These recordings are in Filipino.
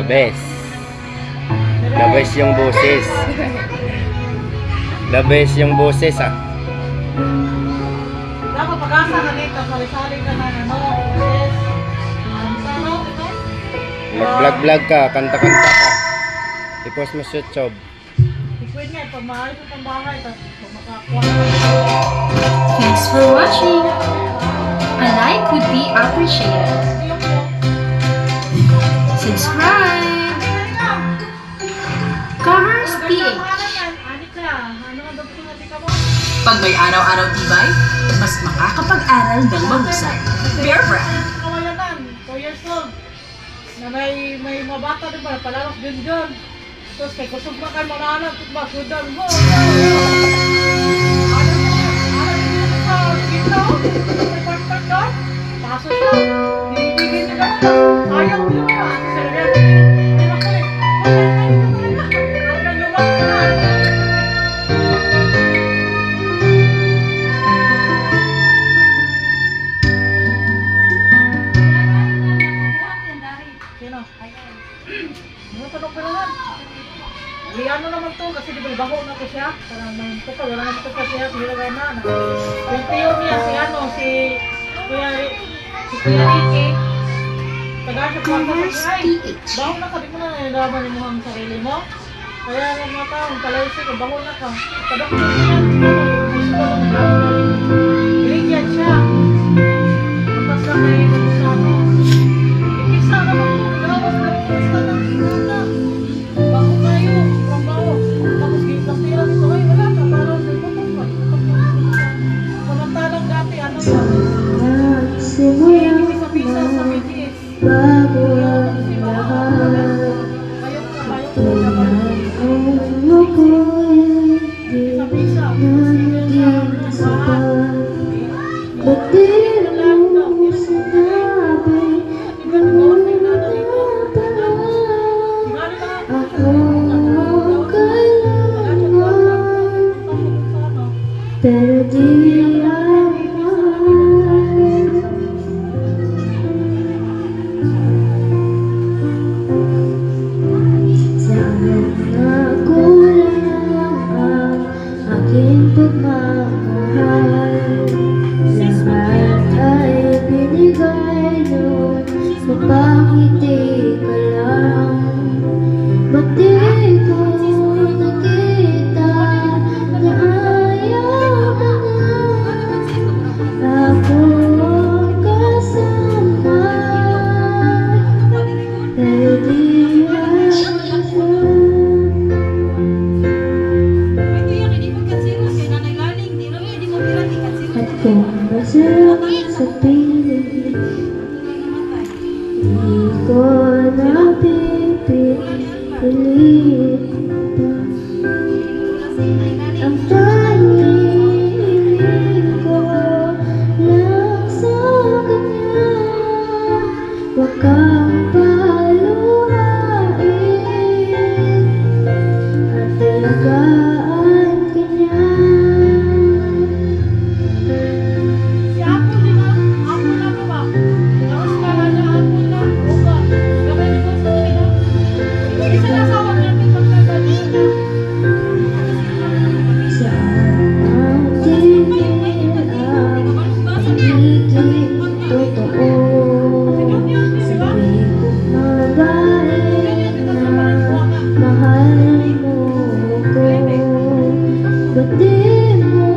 best. The best yung boses. The best yung boses ah. Dapat pag-asa ka dito, sali-sali ka na ano. Yes. Ano? Mag-vlog ka, kanta-kanta ka. I-post mo sa YouTube. Ikwin nga, pag maayos ang bahay, tapos makakuha. Thanks for watching. A like would be appreciated. Subscribe. Covers PH. Pag may araw-araw tibay, mas makakapag-aral ng mahusay. Bear Brand. Kawayanan, 2 years old. Na may mga bata din ba, palarok din dyan. Tapos kay kusog na kayo mga anak, ba, sudan mo. May part-part doon. Pasok siya. Hinibigin niya lang. Ayaw mo yun. Ano naman to kasi di ba baho na to siya parang ito pa wala naman ito pa siya hiragan na yung tiyo niya si ano si Kuya Ricky taga siya kwarta sa ay baho na ka di mo na nilalaman mo ang sarili mo kaya ang mga tao palaisip ko baho na ka kadok na siya iligyan siya tapos lang na yun sa ano isa naman po nagawas na basta ng bata baho kayo tapos ginasira nito ay wala ka parang nagpapapag samantalang dati ano yun pisa-pisa sa BTS pero di alam saan nakulang ang aking pagmamahal lahat ay binigay nun mapangiti ka lang ba't di ko nakita na ayaw mo na ako kasama pero di alam at kung masarap sa piling di ko napipilit pa ang pag-ibig ko lang sa kanya huwag kang paluhain at alagaan ka niya. si Apple di ba? Apple na ba? Tapos kala niya Apple na buka gabay ni Boss na isa na asawa natin pagkagano niya Saan natin ang pagiging totoo? Sabi ko mabait na mahal mo ko. Ba't di mo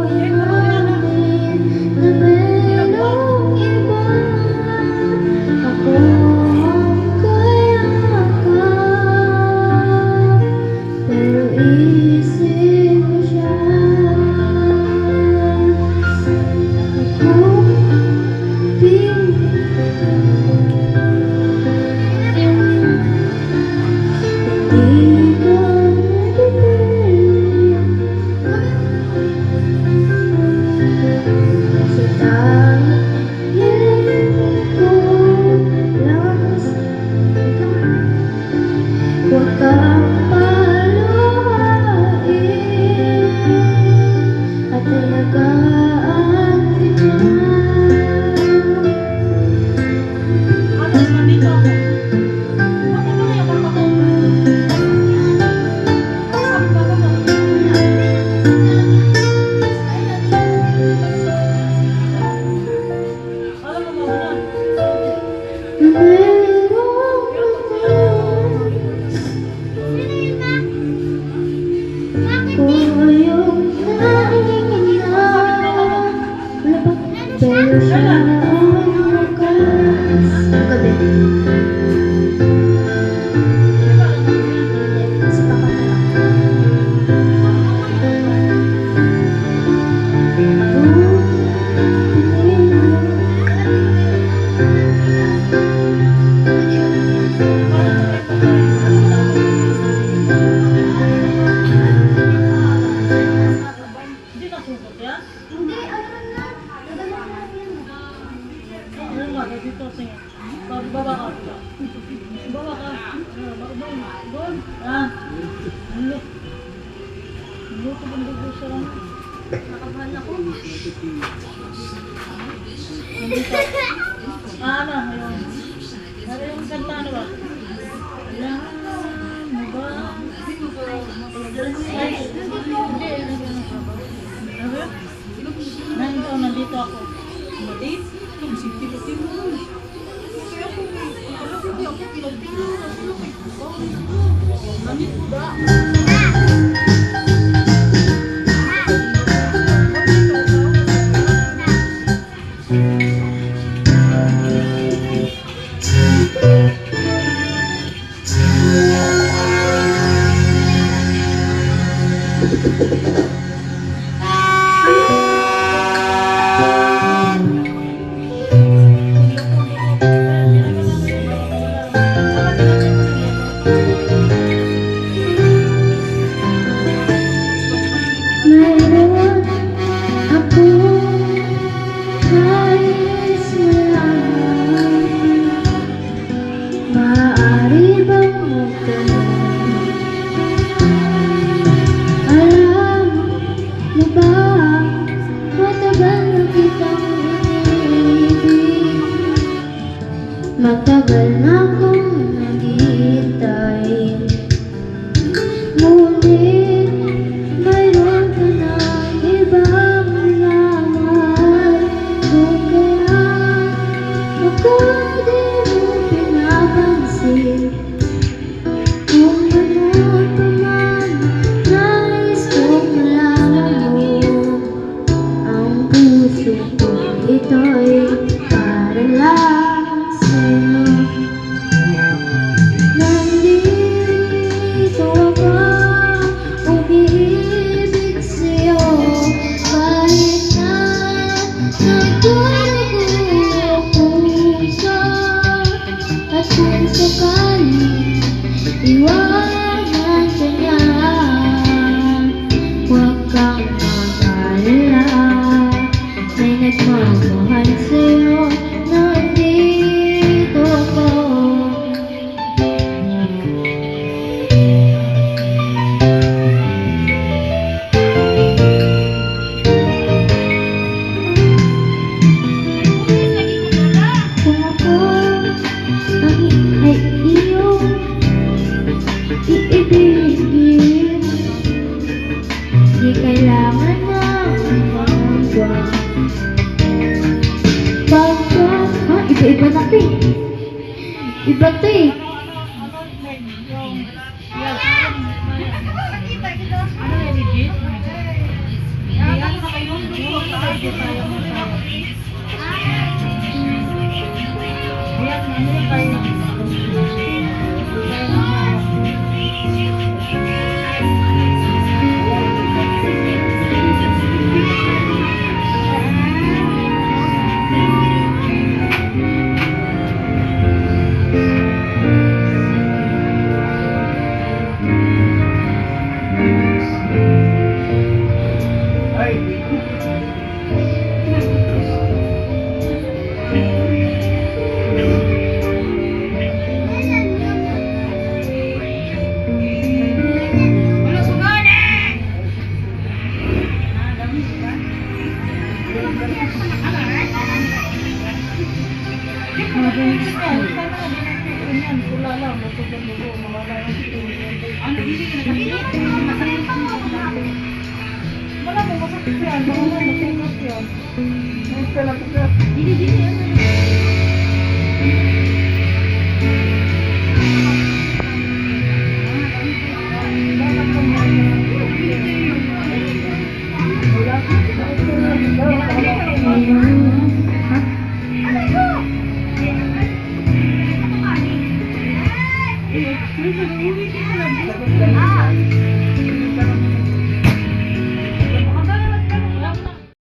inamin na merong iba? Ako ang kayakap Ah. Ano? Ano ko ba dito siya? Nakabahan ako. Ano? Ayun. Ano yung kanta ano ba? Alam mo ba? Ay, hindi. Nandito, nandito ako. Madate? Kung sipti-pati mo. Kaya kung hindi ako pinagpilo, namit mo ba? Mayroon ako nais malaman. Maaari bang magtanong? Alam mo ba, matagal na kitang iniibig. Matagal na akong naghihintay. Ngunit mayroon ka ng ibang minamahal. Kung kaya ako di mo pinapansin, kung gano'n pa man, nais kong malaman mo. Ang puso ko ito'y para lang sa'yo. Nandito ako, umiibig sa'yo. Kahit na nagdurugo ang puso, at kung sakaling iwanan ka niya, huwag kang mag-alala. May nagmamahal sa'yo, nandito ako. Kung ako ay iyong iibigin, di kailangan ng mga pagkat, iba-iba na ito eh. Iba ito eh. Ano yan, legit? Yan, legit tayo mo tayo. Yan, ano yung kayo? Wala mo masakit yan, wala mo masakit yan. Ay, pala ko ka. Mayroon